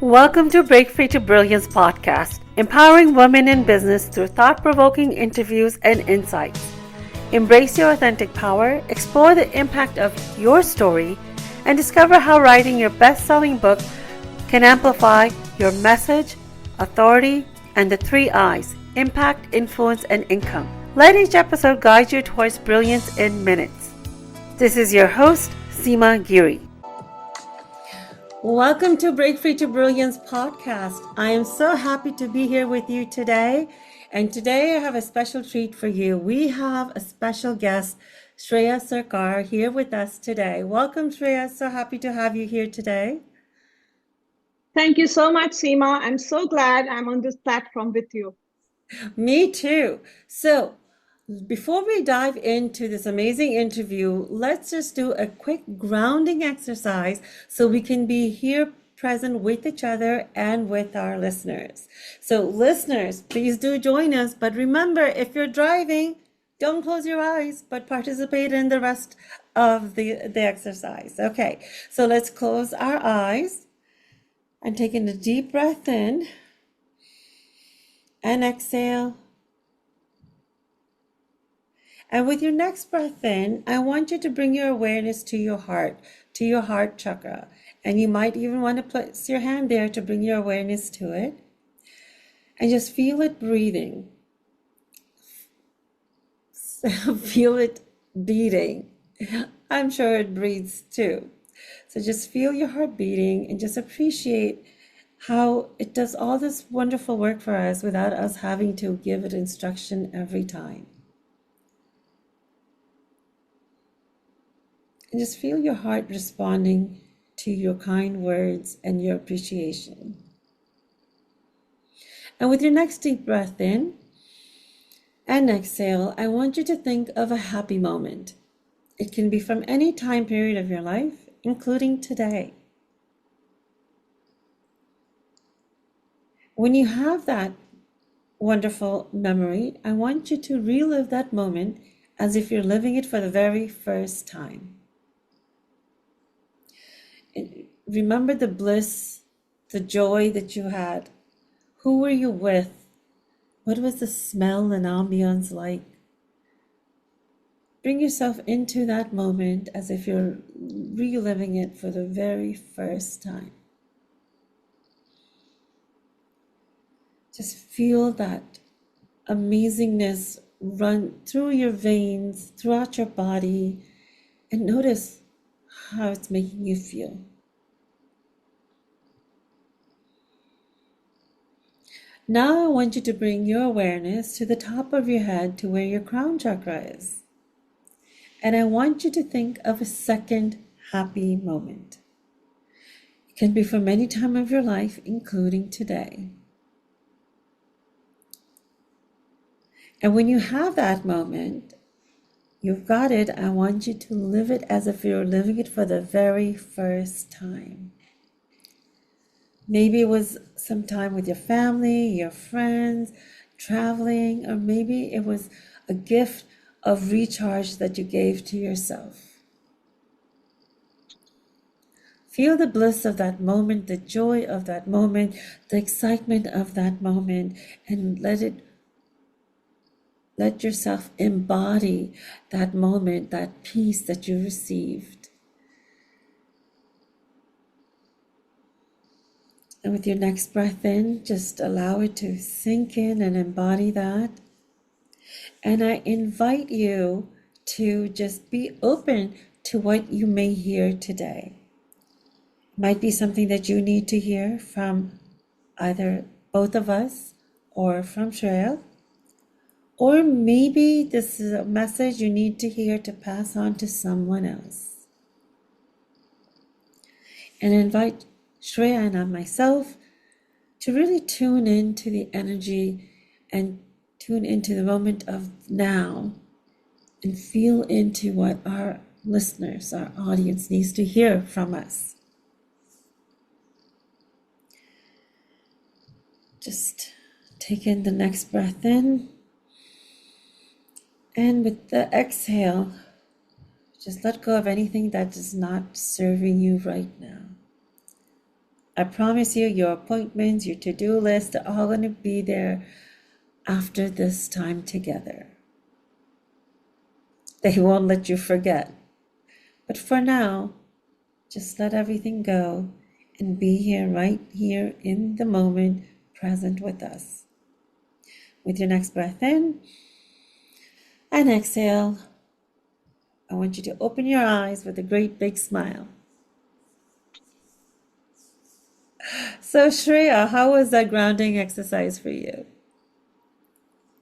Welcome to Break Free to Brilliance podcast, empowering women in business through thought-provoking interviews and insights. Embrace your authentic power, explore the impact of your story, and discover how writing your best-selling book can amplify your message, authority, and the 3 I's: impact, influence, and income. Let each episode guide you towards brilliance in minutes. This is your host, Seema Giri. Welcome to Break Free to Brilliance podcast. I am so happy to be here with you today. And today I have a special treat for you. We have a special guest, Sreya Sarkar, here with us today. Welcome, Sreya. So happy to have you here today. Thank you so much, Seema. I'm so glad I'm on this platform with you. Me too. So, before we dive into this amazing interview, let's just do a quick grounding exercise so we can be here present with each other and with our listeners. So, listeners, please do join us. But remember, if you're driving, don't close your eyes, but participate in the rest of the exercise. Okay, so let's close our eyes and take in a deep breath in and exhale. And with your next breath in, I want you to bring your awareness to your heart chakra. And you might even want to place your hand there to bring your awareness to it. And just feel it breathing. Feel it beating. I'm sure it breathes too. So just feel your heart beating and just appreciate how it does all this wonderful work for us without us having to give it instruction every time. And just feel your heart responding to your kind words and your appreciation. And with your next deep breath in and exhale, I want you to think of a happy moment. It can be from any time period of your life, including today. When you have that wonderful memory, I want you to relive that moment as if you're living it for the very first time. Remember the bliss, the joy that you had. Who were you with? What was the smell and ambience like? Bring yourself into that moment as if you're reliving it for the very first time. Just feel that amazingness run through your veins, throughout your body, and notice how it's making you feel. Now I want you to bring your awareness to the top of your head to where your crown chakra is. And I want you to think of a second happy moment. It can be from any time of your life, including today. And when you have that moment, you've got it. I want you to live it as if you're living it for the very first time. Maybe it was some time with your family, your friends, traveling, or maybe it was a gift of recharge that you gave to yourself. Feel the bliss of that moment, the joy of that moment, the excitement of that moment, and let yourself embody that moment, that peace that you received. And with your next breath in, just allow it to sink in and embody that. And I invite you to just be open to what you may hear today. It might be something that you need to hear from either both of us or from Sreya. Or maybe this is a message you need to hear to pass on to someone else. And invite Sreya and myself to really tune into the energy and tune into the moment of now and feel into what our listeners, our audience needs to hear from us. Just take in the next breath in. And with the exhale, just let go of anything that is not serving you right now. I promise you, your appointments, your to-do list, they're all going to be there after this time together. They won't let you forget. But for now, just let everything go and be here, right here in the moment, present with us. With your next breath in and exhale, I want you to open your eyes with a great big smile. So, Shreya, how was that grounding exercise for you?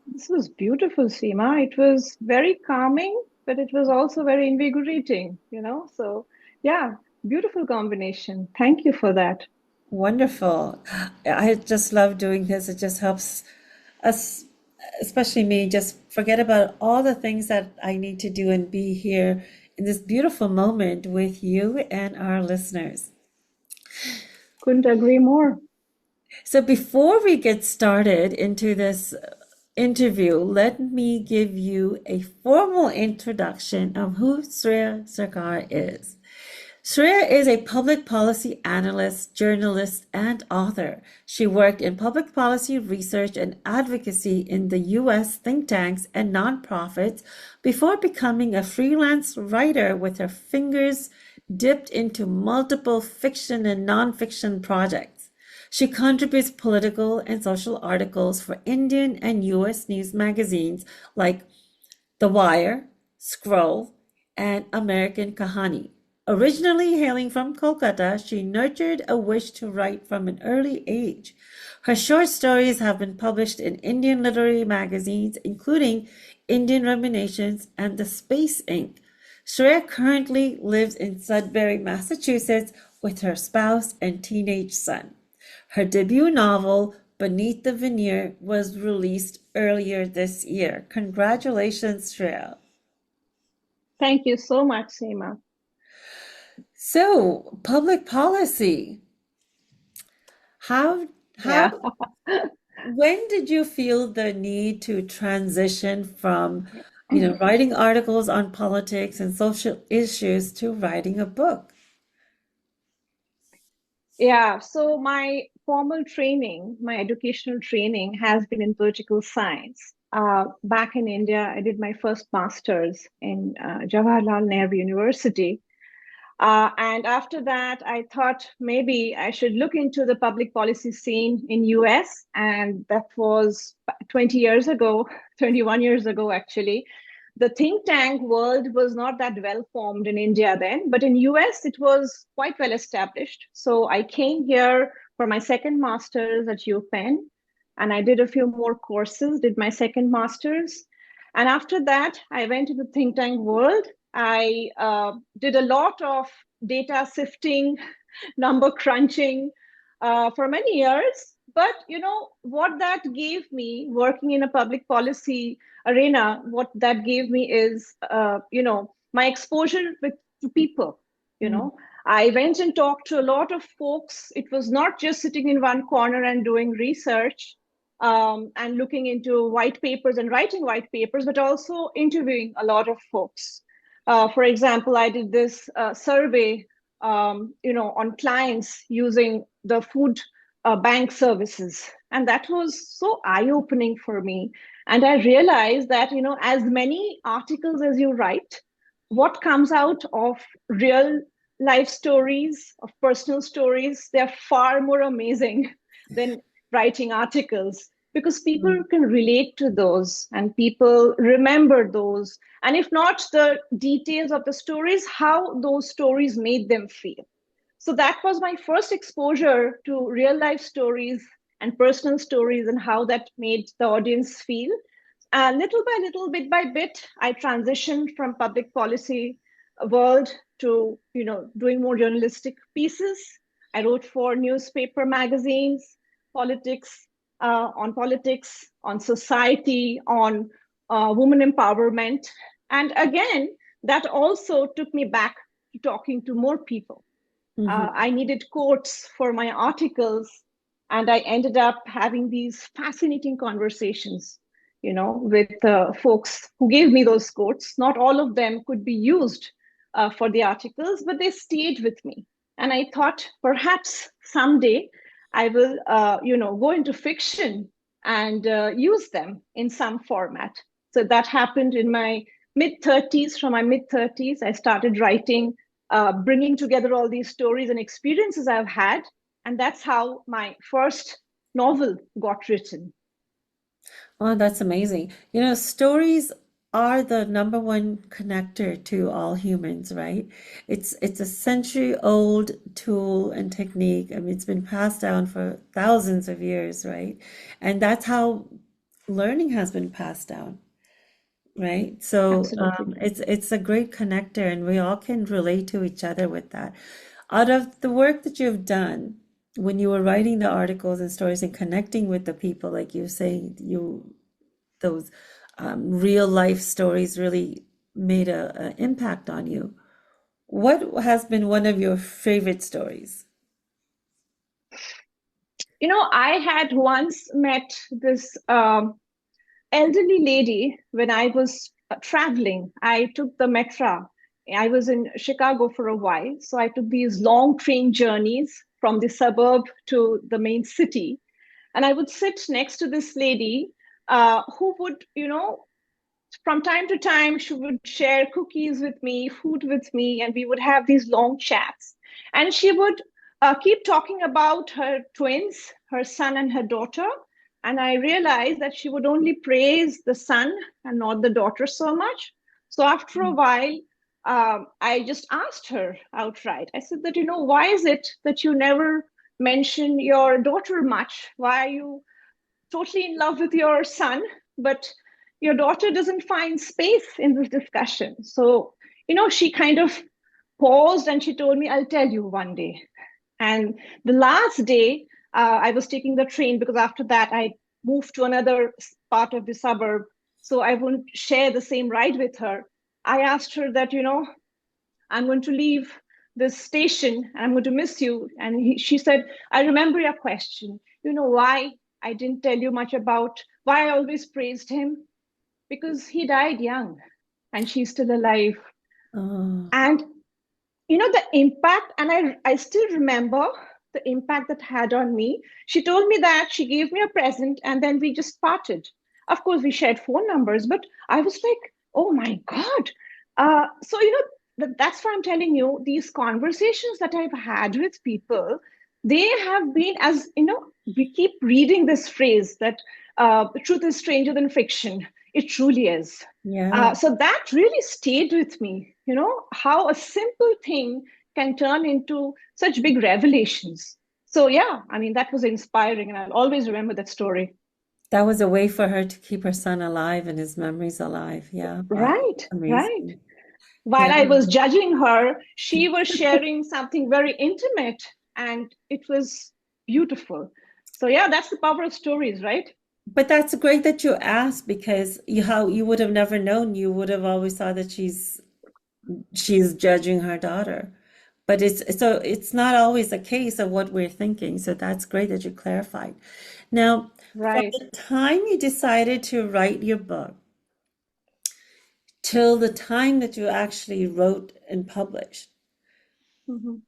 This was beautiful, Seema. It was very calming, but it was also very invigorating, you know? So, yeah, beautiful combination. Thank you for that. Wonderful. I just love doing this. It just helps us, especially me, just forget about all the things that I need to do and be here in this beautiful moment with you and our listeners. Couldn't agree more. So before we get started into this interview, let me give you a formal introduction of who Sreya Sarkar is. Sreya is a public policy analyst, journalist, and author. She worked in public policy research and advocacy in the U.S. think tanks and nonprofits before becoming a freelance writer with her fingers dipped into multiple fiction and nonfiction projects. She contributes political and social articles for Indian and U.S. news magazines like The Wire, Scroll, and American Kahani. Originally hailing from Kolkata, she nurtured a wish to write from an early age. Her short stories have been published in Indian literary magazines, including Indian Reminiscence and The Space Ink. Shreya currently lives in Sudbury, Massachusetts, with her spouse and teenage son. Her debut novel, Beneath the Veneer, was released earlier this year. Congratulations, Shreya. Thank you so much, Seema. So, public policy. How how Yeah. when did you feel the need to transition from, writing articles on politics and social issues to writing a book? Yeah, so my formal training, my educational training has been in political science. Back in India, I did my first master's in Jawaharlal Nehru University. And after that, I thought maybe I should look into the public policy scene in US, and that was 20 years ago, 21 years ago, actually. The think tank world was not that well formed in India then, but in US it was quite well established. So I came here for my second master's at UPenn, and I did a few more courses, did my second master's. And after that, I went to the think tank world. I did a lot of data sifting, number crunching for many years. But you know what that gave me working in a public policy arena, what that gave me is my exposure with to people. You Mm, know, I went and talked to a lot of folks. It was not just sitting in one corner and doing research and looking into white papers and writing white papers, but also interviewing a lot of folks. For example, I did this survey, on clients using the food bank services, and that was so eye-opening for me. And I realized that as many articles as you write, what comes out of real life stories, of personal stories, they're far more amazing than writing articles because people mm, can relate to those and people remember those. And if not the details of the stories, how those stories made them feel. So that was my first exposure to real life stories and personal stories and how that made the audience feel. Little by little, bit by bit, I transitioned from public policy world to doing more journalistic pieces. I wrote for newspaper magazines, politics, on society, on women empowerment, and again, that also took me back to talking to more people. mhm, I needed quotes for my articles, and I ended up having these fascinating conversations, with folks who gave me those quotes. Not all of them could be used for the articles, but they stayed with me. And I thought perhaps someday I will, go into fiction and use them in some format. So that happened in my mid 30s. From my mid 30s, I started writing, bringing together all these stories and experiences I've had. And that's how my first novel got written. Oh, that's amazing. You know, stories are the number one connector to all humans, right? It's a century-old tool and technique. I mean, it's been passed down for thousands of years, right? And that's how learning has been passed down, right? So Absolutely. it's a great connector, and we all can relate to each other with that. Out of the work that you've done, when you were writing the articles and stories and connecting with the people, like you say, you those real life stories really made a impact on you. What has been one of your favorite stories? I had once met this elderly lady when I was traveling. I took the metro. I was in Chicago for a while, so I took these long train journeys from the suburb to the main city. And I would sit next to this lady who would, from time to time, she would share cookies with me, food with me, and we would have these long chats. And she would keep talking about her twins, her son and her daughter. And I realized that she would only praise the son and not the daughter so much. So after a while, I just asked her outright. I said that, why is it that you never mention your daughter much? Why are you totally in love with your son, but your daughter doesn't find space in this discussion? So, she kind of paused and she told me, I'll tell you one day. And the last day, I was taking the train because after that, I moved to another part of the suburb. So I wouldn't share the same ride with her. I asked her that, I'm going to leave this station and I'm going to miss you. And she said, I remember your question. You know why I didn't tell you much about why I always praised him? Because he died young and she's still alive. Oh, And the impact, and I still remember the impact that had on me. She told me that she gave me a present and then we just parted. Of course, we shared phone numbers, but I was like, oh my God. So, that's why I'm telling you, these conversations that I've had with people, they have been, as we keep reading this phrase that the truth is stranger than fiction. It truly is. yeah. So that really stayed with me, how a simple thing can turn into such big revelations. So, yeah, I mean, that was inspiring, and I'll always remember that story. That was a way for her to keep her son alive and his memories alive. Yeah. Wow. Right, right. Amazing. While Yeah. I was judging her, she was sharing something very intimate, and it was beautiful. So, yeah, that's the power of stories, right? But that's great that you asked because you would have never known. You would have always thought that she's judging her daughter. But it's not always a case of what we're thinking. So that's great that you clarified. Now, from Right. the time you decided to write your book till the time that you actually wrote and published, Mhm.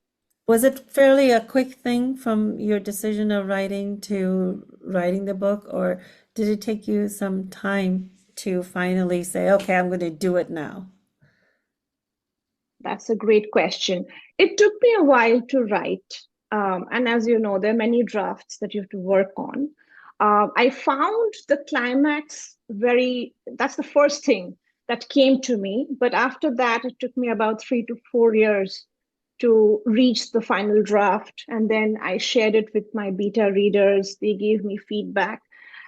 was it fairly a quick thing from your decision of writing to writing the book, or did it take you some time to finally say, okay, I'm going to do it now? That's a great question. It took me a while to write. And as you know, there are many drafts that you have to work on. I found the climax that's the first thing that came to me. But after that, it took me about 3 to 4 years to reach the final draft. And then I shared it with my beta readers. They gave me feedback.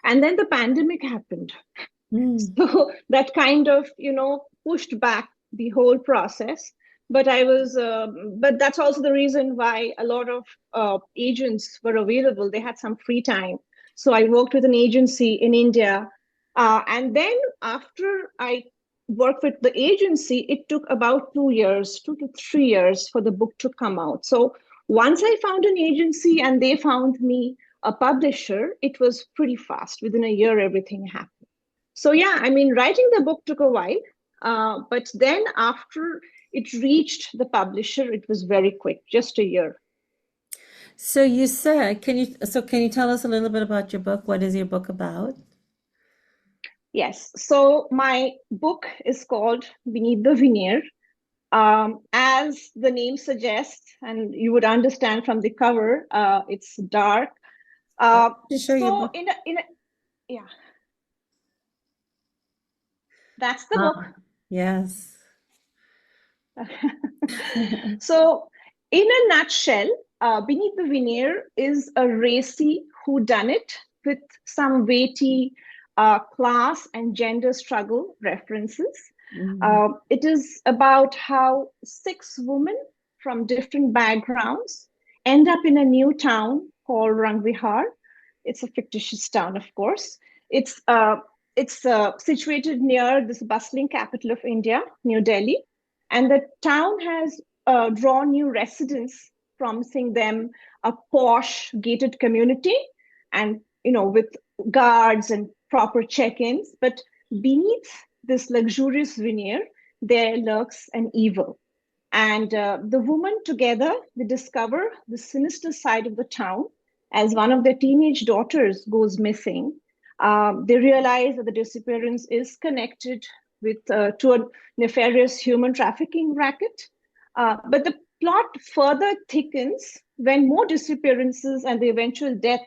And then the pandemic happened. Mm. So that kind of pushed back the whole process. But but that's also the reason why a lot of agents were available. They had some free time, so I worked with an agency in India. And then after I worked with the agency, it took about 2 years, 2 to 3 years for the book to come out. So once I found an agency and they found me a publisher, it was pretty fast. Within a year, everything happened. So yeah, I mean, writing the book took a while, but then after it reached the publisher, it was very quick, just a year. So you said, can you tell us a little bit about your book? What is your book about? Yes. So my book is called Beneath the Veneer. As the name suggests, and you would understand from the cover, it's dark. Let Uh, me show your so book. yeah, that's the book. Ah, yes. So, in a nutshell, Beneath the Veneer is a racy whodunit with some weighty class and gender struggle references. Mhm. It is about how six women from different backgrounds end up in a new town called Rangvihar. It's a fictitious town, of course. It's uh, it's situated near this bustling capital of India, New Delhi, and the town has drawn new residents, promising them a posh gated community and with guards and proper check-ins. But beneath this luxurious veneer, there lurks an evil. And the women together, they discover the sinister side of the town as one of their teenage daughters goes missing. They realize that the disappearance is connected with to a nefarious human trafficking racket. But the plot further thickens when more disappearances and the eventual death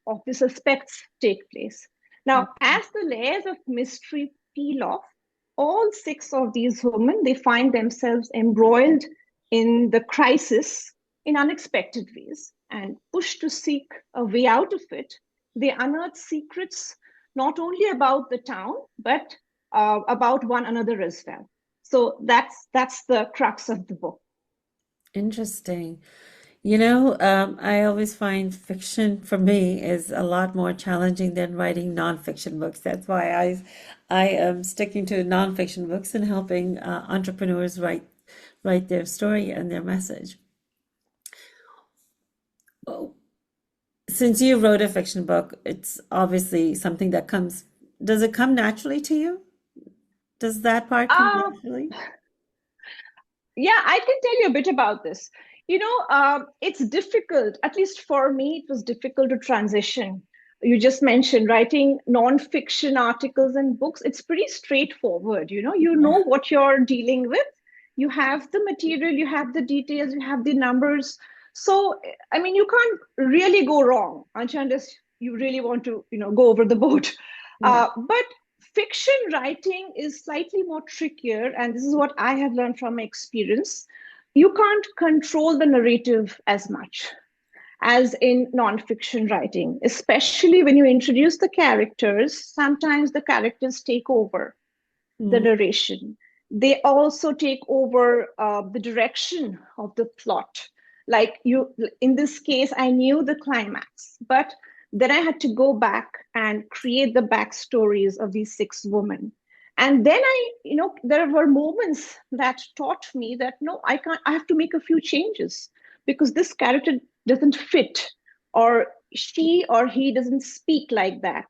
of the suspects take place. Now, as the layers of mystery peel off, all six of these women, they find themselves embroiled in the crisis in unexpected ways and pushed to seek a way out of it. They unearth secrets not only about the town but about one another as well. So that's the crux of the book. Interesting. I always find fiction for me is a lot more challenging than writing nonfiction books. That's why I am sticking to nonfiction books and helping entrepreneurs write their story and their message. Oh, since you wrote a fiction book, it's obviously something that comes. Does it come naturally to you? Does that part come Uh, naturally? Yeah, I can tell you a bit about this. It's difficult, at least for me, it was difficult to transition. You just mentioned writing non-fiction articles and books. It's pretty straightforward. You know what you're dealing with. You have the material, you have the details, you have the numbers. So, I mean, you can't really go wrong unless you really want to, go over the boat. Yeah. But fiction writing is slightly more trickier, and this is what I have learned from my experience. You can't control the narrative as much as in nonfiction writing, especially when you introduce the characters. Sometimes the characters take over the Mm, narration. They also take over the direction of the plot. Like in this case, I knew the climax, but then I had to go back and create the backstories of these six women. And then there were moments that taught me that no, I can't, I have to make a few changes because this character doesn't fit, or she or he doesn't speak like that.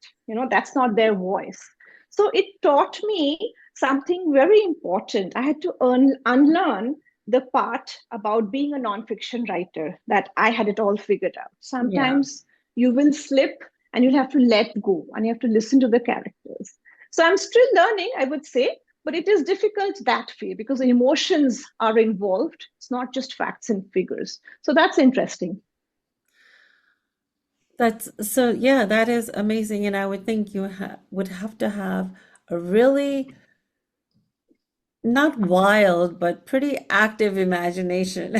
That's not their voice. So it taught me something very important. I had to unlearn the part about being a nonfiction writer that I had it all figured out. yeah. Sometimes you will slip and you'll have to let go and you have to listen to the characters. So I'm still learning, I would say, but it is difficult that way because the emotions are involved. It's not just facts and figures. So that's interesting. Yeah, that is amazing. And I would think would have to have a really not wild, but pretty active imagination.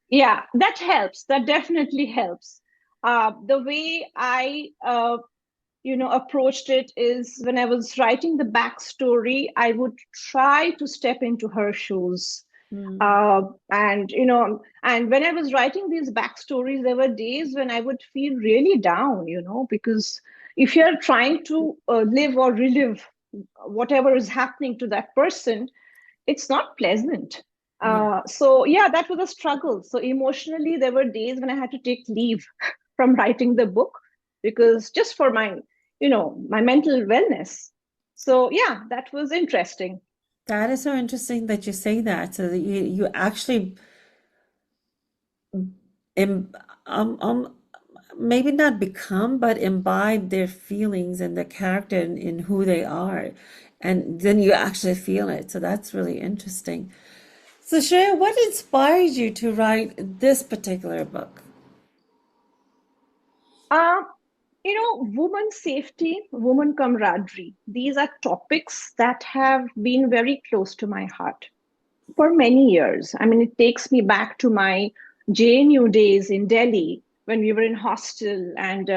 Yeah, that helps. That definitely helps. The way I approached it is when I was writing the backstory, I would try to step into her shoes. Mm, And when I was writing these backstories, there were days when I would feel really down, because if you're trying to live or relive whatever is happening to that person, it's not pleasant. yeah, So yeah, that was a struggle. So emotionally, there were days when I had to take leave from writing the book because just for my mental wellness. So yeah, that was interesting. that is so interesting that you say that. So that you actually im, um, um, maybe not become, but imbibe their feelings and their character in who they are. And then you actually feel it. So that's really interesting. So Shreya, what inspired you to write this particular book? Uh, woman safety, woman camaraderie, these are topics that have been very close to my heart for many years. I mean, it takes me back to my JNU days in Delhi when we were in hostel and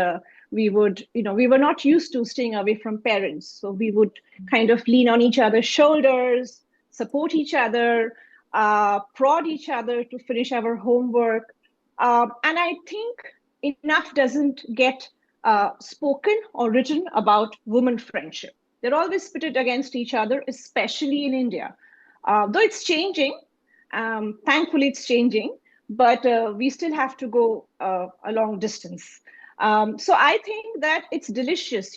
we were not used to staying away from parents. So we would kind of lean on each other's shoulders, support each other, prod each other to finish our homework. And I think enough doesn't get spoken or written about women friendship. They're always pitted against each other, especially in India. Though it's changing, thankfully it's changing, but we still have to go a long distance. So I think that it's delicious,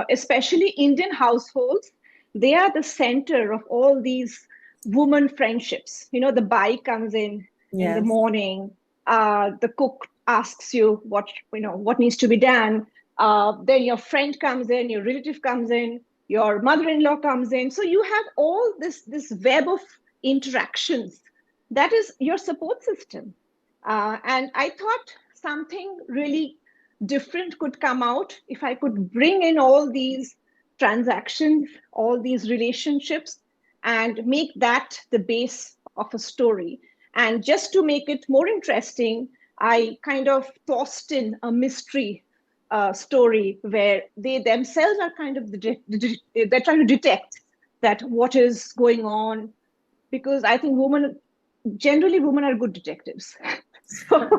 especially Indian households. They are the center of all these woman friendships. The bai comes in the Yes. morning. The cook asks you what needs to be done. Then your friend comes in, your relative comes in, your mother-in-law comes in. So you have all this web of interactions. That is your support system. And I thought something really different could come out if I could bring in all these transactions, all these relationships, and make that the base of a story. And just to make it more interesting, I kind of tossed in a mystery story where they themselves are kind of they're trying to detect that what is going on, because I think women are good detectives. So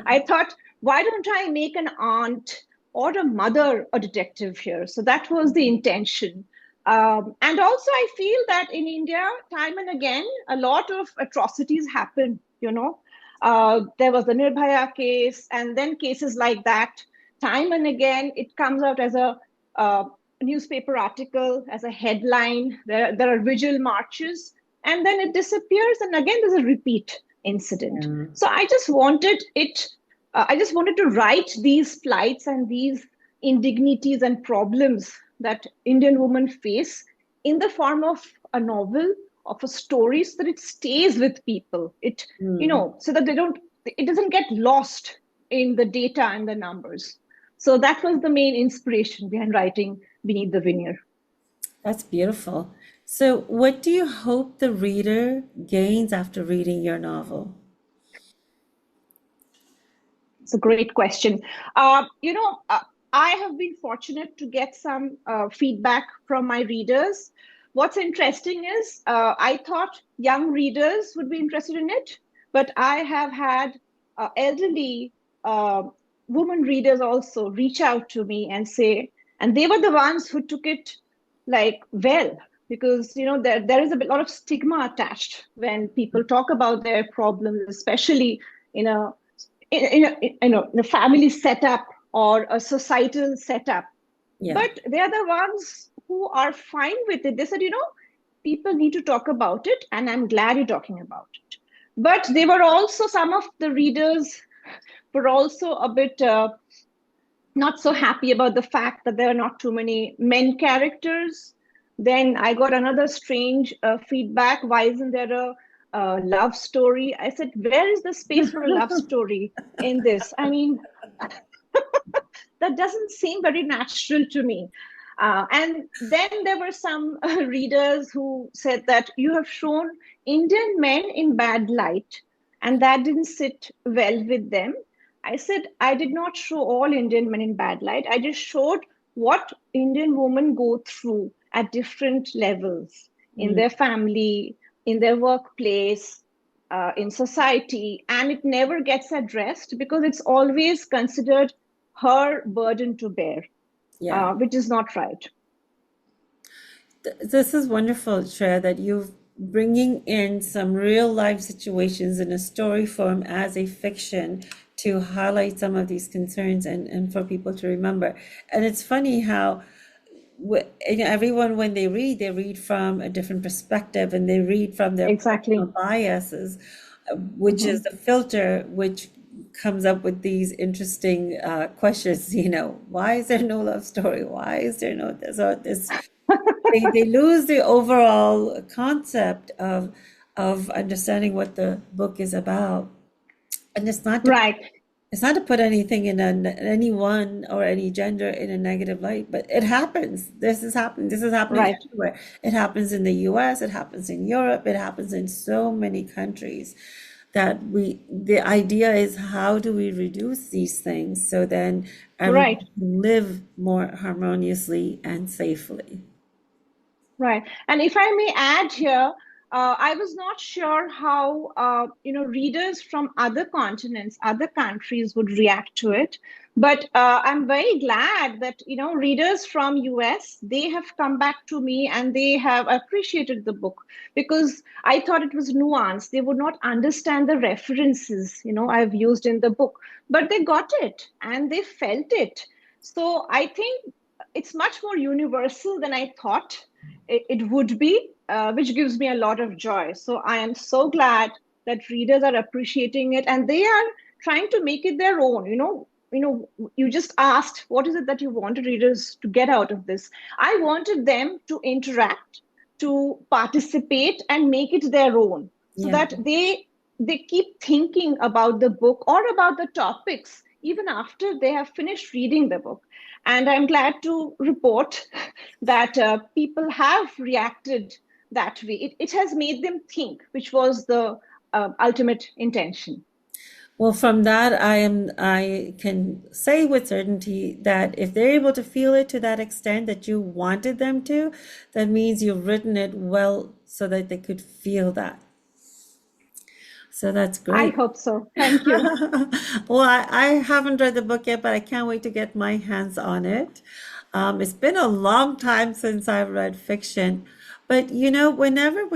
I thought, why don't I make an aunt or a mother a detective here? So that was the intention. And also, I feel that in India, time and again, a lot of atrocities happen. There was the Nirbhaya case, and then cases like that. Time and again, it comes out as a newspaper article, as a headline. There are vigil marches, and then it disappears, and again, there's a repeat incident. Yeah. So I just wanted to write these plights and these indignities and problems that Indian women face in the form of a novel, of a story, so that it stays with people. Mm. So that it doesn't get lost in the data and the numbers. So that was the main inspiration behind writing Beneath the Veneer. That's beautiful. So, what do you hope the reader gains after reading your novel? It's a great question. I have been fortunate to get some feedback from my readers. What's interesting is I thought young readers would be interested in it, but I have had elderly uh, women readers also reach out to me and say, and they were the ones who took it like well, because there is a lot of stigma attached when people talk about their problems, especially in a in a family setup or a societal setup. Yeah. But they are the ones who are fine with it. They said, people need to talk about it, and I'm glad you're talking about it. But they were also, some of the readers were also a bit not so happy about the fact that there are not too many men characters. Then I got another strange feedback. Why isn't there a love story? I said, where is the space for a love story in this? I mean, that doesn't seem very natural to me. And then there were some readers who said that you have shown Indian men in bad light, and that didn't sit well with them. I said, I did not show all Indian men in bad light. I just showed what Indian women go through at different levels in Mm. their family, in their workplace, in society, and it never gets addressed because it's always considered her burden to bear, Yeah. which is not right. This is wonderful, Shreya, that you're bringing in some real life situations in a story form as a fiction to highlight some of these concerns and for people to remember. And it's funny how everyone, when they read from a different perspective and they read from their Exactly. personal biases. which is Hmm. the filter which comes up with these interesting questions. Why is there no love story? Why is there no this or this? They lose the overall concept of understanding what the book is about. And Right, it's not to put anything in anyone or any gender in a negative light, but it happens. This is happening right. everywhere. It happens in the US, it happens in Europe, it happens in so many countries that the idea is, how do we reduce these things so then Right. everyone can live more harmoniously and safely? Right. And if I may add here, I was not sure how readers from other continents, other countries would react to it. But I'm very glad that readers from US, they have come back to me and they have appreciated the book, because I thought it was nuanced. They would not understand the references I've used in the book, but they got it and they felt it. So I think it's much more universal than I thought it would be, which gives me a lot of joy. So I am so glad that readers are appreciating it and they are trying to make it their own. You just asked, what is it that you wanted readers to get out of this? I wanted them to interact, to participate, and make it their own, so Yeah. that they keep thinking about the book or about the topics even after they have finished reading the book. And I'm glad to report that people have reacted that way. It has made them think, which was the ultimate intention. Well, from that, I can say with certainty that if they're able to feel it to that extent that you wanted them to, that means you've written it well so that they could feel that. So that's I great. hope so. Thank you. Well, I haven't read the book yet, but I can't wait to get my hands on it. It's been a long time since I've read fiction, but whenever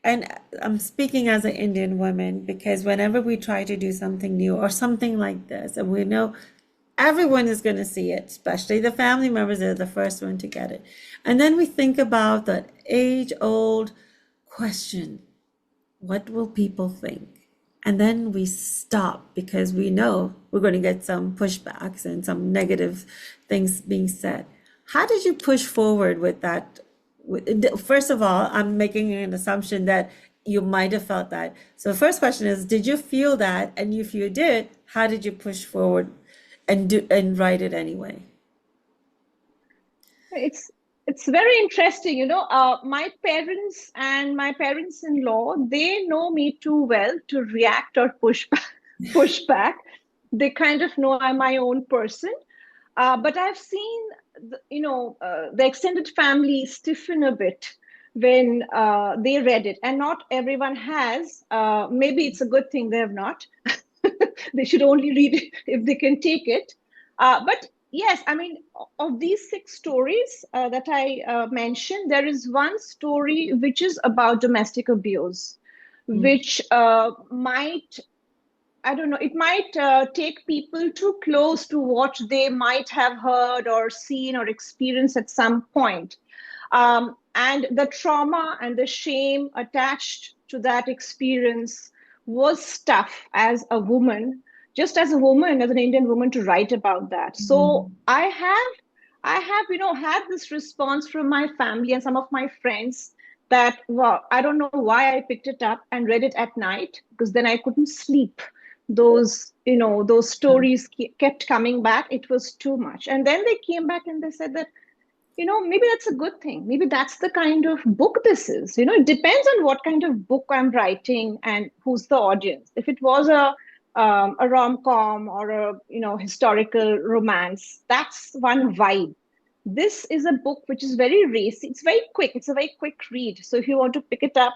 and I'm speaking as an Indian woman, because whenever we try to do something new or something like this, and we know everyone is going to see it, especially the family members are the first one to get it. And then we think about the age-old question, what will people think? And then we stop because we know we're going to get some pushbacks and some negative things being said. How did you push forward with that? First of all, I'm making an assumption that you might have felt that. So the first question is, did you feel that? And if you did, how did you push forward and write it anyway? It's it's very interesting, my parents and my parents-in-law, they know me too well to react or push back, push back. They kind of know I'm my own person. But I've seen, the extended family stiffen a bit when they read it, and not everyone has. Maybe it's a good thing they have not. They should only read it if they can take it. But yes, I mean, of these six stories that I mentioned, there is one story which is about domestic abuse, Mm. which might, I don't know, it might take people too close to what they might have heard or seen or experienced at some point. And the trauma and the shame attached to that experience was tough as a woman, just as a woman, as an Indian woman, to write about that. So Mm. I have, had this response from my family and some of my friends that, well, I don't know why I picked it up and read it at night, because then I couldn't sleep. Those stories kept coming back. It was too much. And then they came back and they said that, maybe that's a good thing. Maybe that's the kind of book this is. It depends on what kind of book I'm writing and who's the audience. If it was a rom-com or a historical romance, that's one vibe. This is a book which is very racy. It's very quick. It's a very quick read. So if you want to pick it up,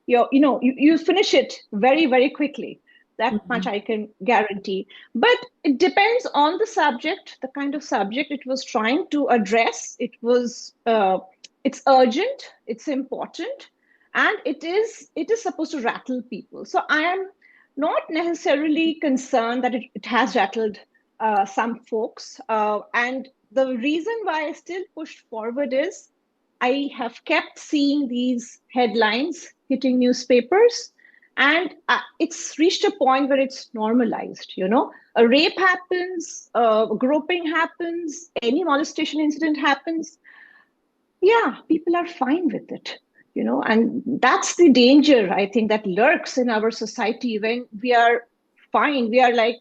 you finish it very, very quickly. That much Mhm. I can guarantee. But it depends on the subject, the kind of subject it was trying to address. It's urgent, it's important, and it is supposed to rattle people. So I am not necessarily concerned that it has rattled some folks. And the reason why I still pushed forward is I have kept seeing these headlines hitting newspapers, And it's reached a point where it's normalized. A rape happens, groping happens, any molestation incident happens. Yeah, people are fine with it. And that's the danger, I think, that lurks in our society when we are fine. We are like,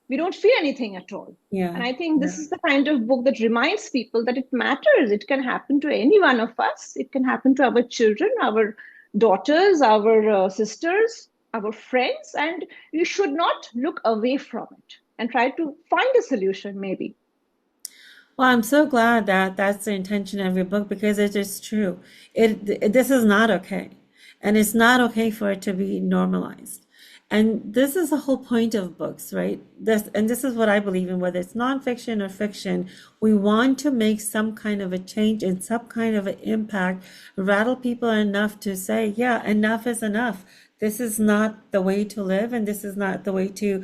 we don't feel anything at all. And Yeah. I think Yeah. this is the kind of book that reminds people that it matters. It can happen to any one of us. It can happen to our children, our daughters, our sisters, our friends, and you should not look away from it and try to find a solution, maybe. Well, I'm so glad that that's the intention of your book because it is true. This is not okay, and it's not okay for it to be normalized. And this is the whole point of books, right? This is what I believe in, whether it's nonfiction or fiction. We want to make some kind of a change and some kind of an impact, rattle people enough to say, yeah, enough is enough. This is not the way to live, and this is not the way to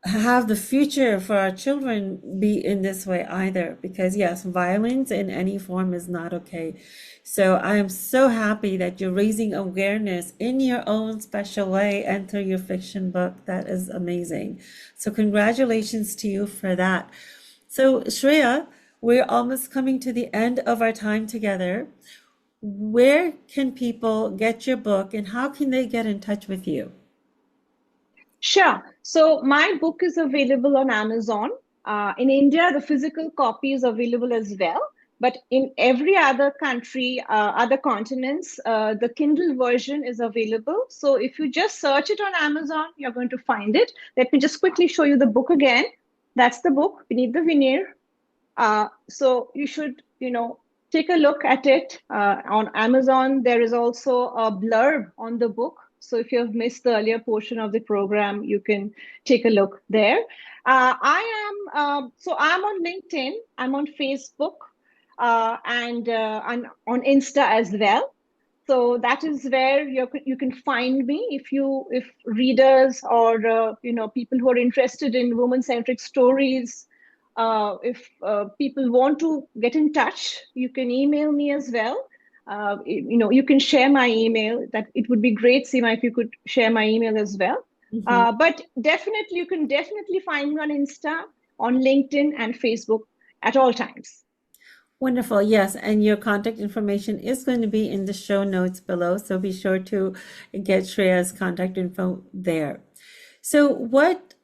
have the future for our children be in this way either, because yes, violence in any form is not okay. So I am so happy that you're raising awareness in your own special way and through your fiction book. That is amazing. So congratulations to you for that. So Shreya, we're almost coming to the end of our time together. Where can people get your book and how can they get in touch with you? Sure. So my book is available on Amazon. In India, the physical copy is available as well. But in every other country, other continents, the Kindle version is available. So if you just search it on Amazon, you're going to find it. Let me just quickly show you the book again. That's the book, Beneath the Veneer. So you should, take a look at it on Amazon. There is also a blurb on the book. So if you have missed the earlier portion of the program, you can take a look there. I'm on LinkedIn, I'm on Facebook, and on Insta as well. So that is where you can find me if readers or people who are interested in woman-centric stories. If people want to get in touch, you can email me as well. You can share my email. That it would be great, Seema, if you could share my email as well. Mhm. But definitely, you can definitely find me on Insta, on LinkedIn, and Facebook at all times. Wonderful. Yes. And your contact information is going to be in the show notes below. So be sure to get Shreya's contact info there. So, what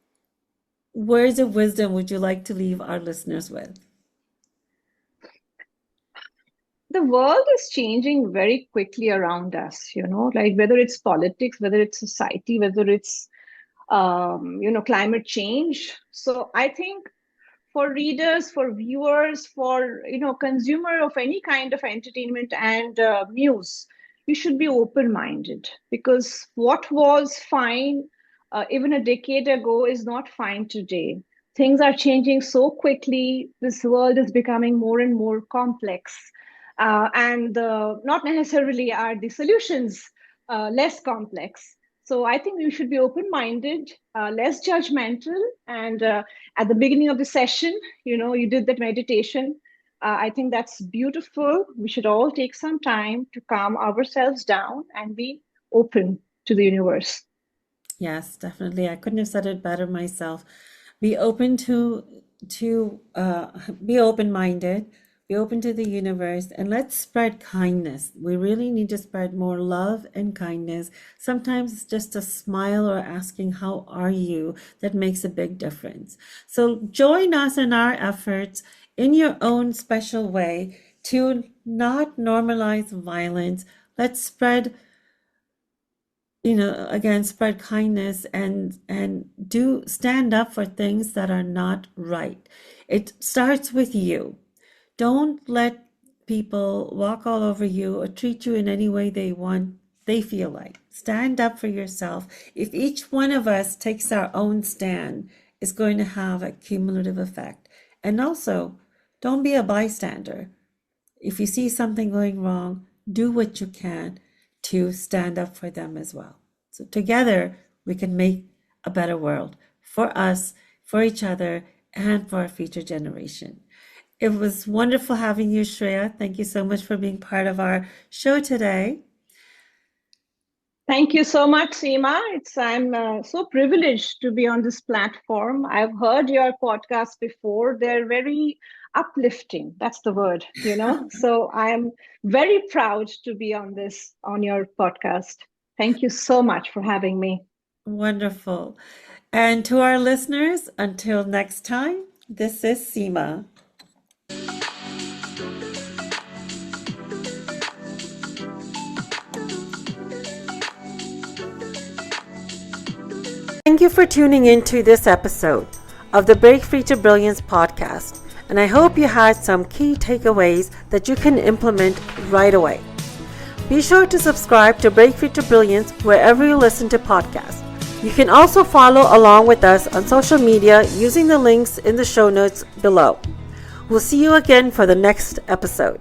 words of wisdom would you like to leave our listeners with? The world is changing very quickly around us, like whether it's politics, whether it's society, whether it's climate change. So I think for readers, for viewers, for consumer of any kind of entertainment and news, you should be open-minded, because what was fine even a decade ago is not fine today. Things are changing so quickly. This world is becoming more and more complex, and not necessarily are the solutions less complex. So I think you should be open-minded, less judgmental, and at the beginning of the session, you did that meditation. I think that's beautiful. We should all take some time to calm ourselves down and be open to the universe. Yes, definitely. I couldn't have said it better myself. Be open to be open-minded, be open to the universe, and let's spread kindness. We really need to spread more love and kindness. Sometimes it's just a smile or asking, "How are you?" that makes a big difference. So join us in our efforts in your own special way to not normalize violence. Let's spread again, spread kindness and do stand up for things that are not right. It starts with you. Don't let people walk all over you or treat you in any way they feel like. Stand up for yourself. If each one of us takes our own stand, it's going to have a cumulative effect. And also, don't be a bystander. If you see something going wrong, do what you can to stand up for them as well. So together we can make a better world for us, for each other, and for our future generation. It was wonderful having you, Shreya. Thank you so much for being part of our show today. Thank you so much, Seema. I'm so privileged to be on this platform. I've heard your podcast before. They're very uplifting. That's the word. So I'm very proud to be on your podcast. Thank you so much for having me. Wonderful. And to our listeners, until next time, this is Seema. Thank you for tuning in to this episode of the Break Free to Brilliance podcast, and I hope you had some key takeaways that you can implement right away. Be sure to subscribe to Break Free to Brilliance wherever you listen to podcasts. You can also follow along with us on social media using the links in the show notes below. We'll see you again for the next episode.